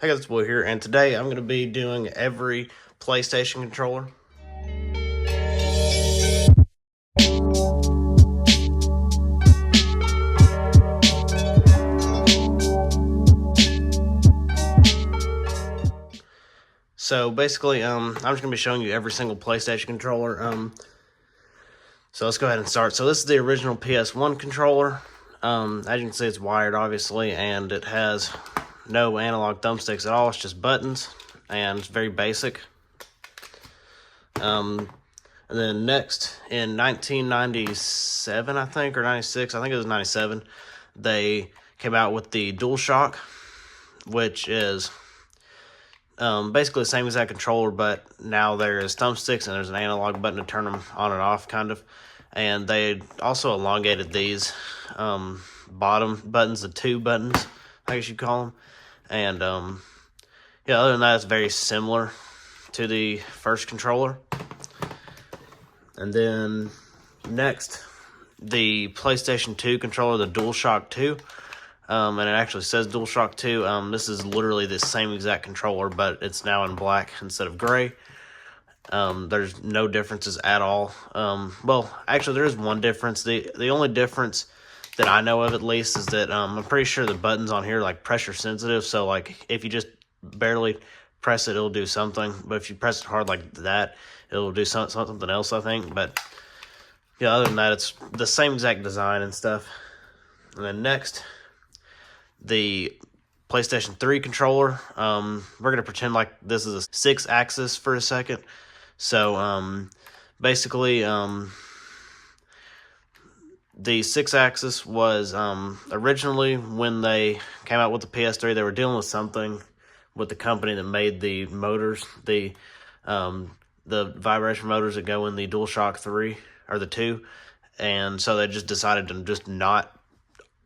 Hey guys, it's Will here, and today I'm going to be doing every PlayStation controller. So basically, I'm just going to be showing you every single PlayStation controller. So let's go ahead and start. So this is the original PS1 controller. As you can see, it's wired, obviously, and it has no analog thumbsticks at all. It's just buttons, and it's very basic. And then next, in 1997, I think, or 96, I think it was 97, they came out with the DualShock, which is basically the same exact controller, but now there is thumbsticks and there's an analog button to turn them on and off, kind of. And they also elongated these bottom buttons, the two buttons, I guess you'd call them. And yeah, other than that, it's very similar to the first controller. And then next, the PlayStation 2 controller, the DualShock 2. And it actually says DualShock 2. This is literally the same exact controller, but it's now in black instead of gray. There's no differences at all. Well, actually, there is one difference. The only difference that I know of, at least, is that I'm pretty sure the buttons on here are like pressure sensitive. So like if you just barely press it, it'll do something. But if you press it hard like that, it'll do something else, I think. But yeah, other than that, it's the same exact design and stuff. And then next, the PlayStation 3 controller. We're going to pretend like this is a 6-axis for a second. So basically, the 6-axis was originally, when they came out with the PS3, they were dealing with something with the company that made the motors, the vibration motors that go in the DualShock 3 or the 2, and so they just decided to just not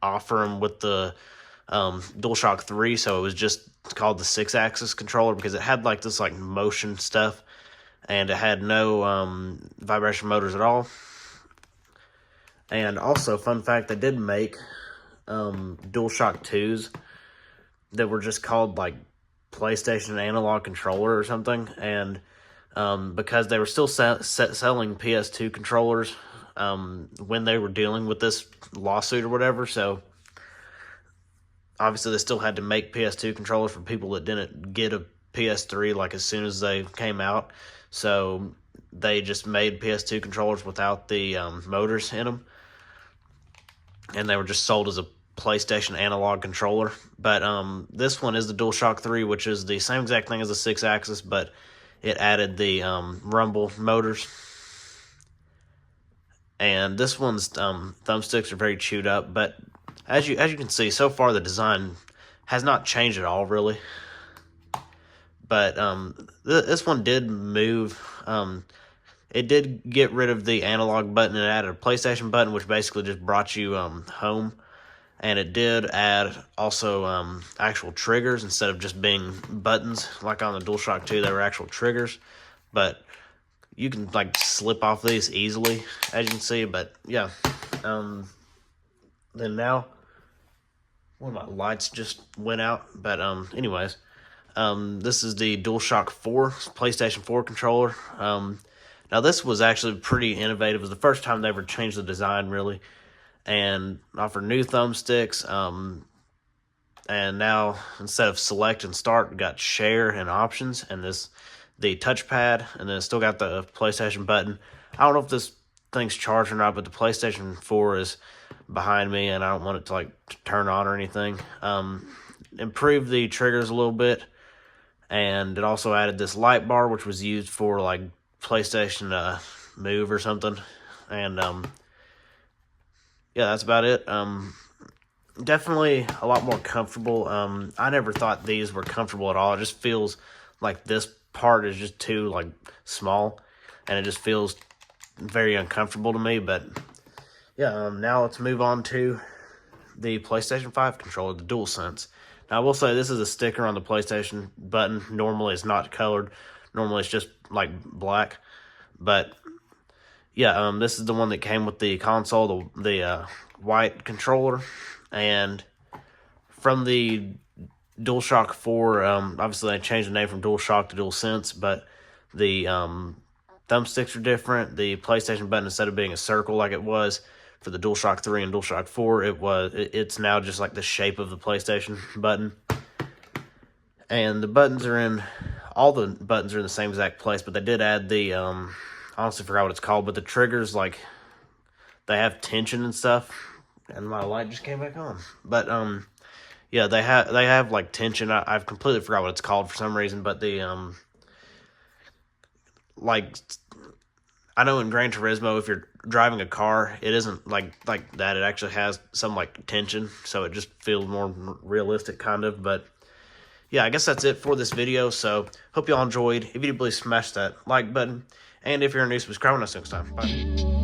offer them with the DualShock 3, so it was just called the 6-axis controller because it had like this like motion stuff, and it had no vibration motors at all. And also, fun fact, they did make DualShock 2s that were just called like PlayStation Analog Controller or something, and because they were still selling PS2 controllers when they were dealing with this lawsuit or whatever, so obviously they still had to make PS2 controllers for people that didn't get a PS3 like as soon as they came out, so they just made PS2 controllers without the motors in them, and they were just sold as a PlayStation analog controller. But this one is the DualShock 3, which is the same exact thing as the 6-axis, but it added the rumble motors. And this one's thumbsticks are very chewed up, but as you can see, so far the design has not changed at all, really. But this one did move. It did get rid of the analog button and added a PlayStation button, which basically just brought you home. And it did add also actual triggers instead of just being buttons. Like on the DualShock 2, they were actual triggers. But you can like slip off these easily, as you can see. But yeah, then now one of my lights just went out. But anyways, this is the DualShock 4 PlayStation 4 controller. Now this was actually pretty innovative. It was the first time they ever changed the design, really, and offered new thumbsticks. And now instead of select and start, we got share and options, and the touchpad, and then it's still got the PlayStation button. I don't know if this thing's charged or not, but the PlayStation 4 is behind me, and I don't want it to like to turn on or anything. Improved the triggers a little bit, and it also added this light bar, which was used for like PlayStation Move or something. And yeah, that's about it. Definitely a lot more comfortable. I never thought these were comfortable at all. It just feels like this part is just too like small, and it just feels very uncomfortable to me. But yeah, now let's move on to the PlayStation 5 controller, the DualSense. Now I will say this is a sticker on the PlayStation button. Normally it's not colored. Normally it's just like black. But yeah, this is the one that came with the console, the white controller. And from the DualShock 4, obviously they changed the name from DualShock to DualSense, but the thumbsticks are different. The PlayStation button, instead of being a circle like it was for the DualShock 3 and DualShock 4, it's now just like the shape of the PlayStation button. And the buttons are in, all the buttons are in the same exact place, but they did add the, I honestly forgot what it's called, but the triggers, like, they have tension and stuff. And my light just came back on. But, yeah, they have like tension. I've completely forgot what it's called for some reason, but the, like, I know in Gran Turismo, if you're driving a car, it isn't like that. It actually has some, like, tension, so it just feels more realistic, kind of. But yeah, I guess that's it for this video. So hope y'all enjoyed. If you did, please smash that like button. And if you're a new subscriber, I'll see you next time. Bye.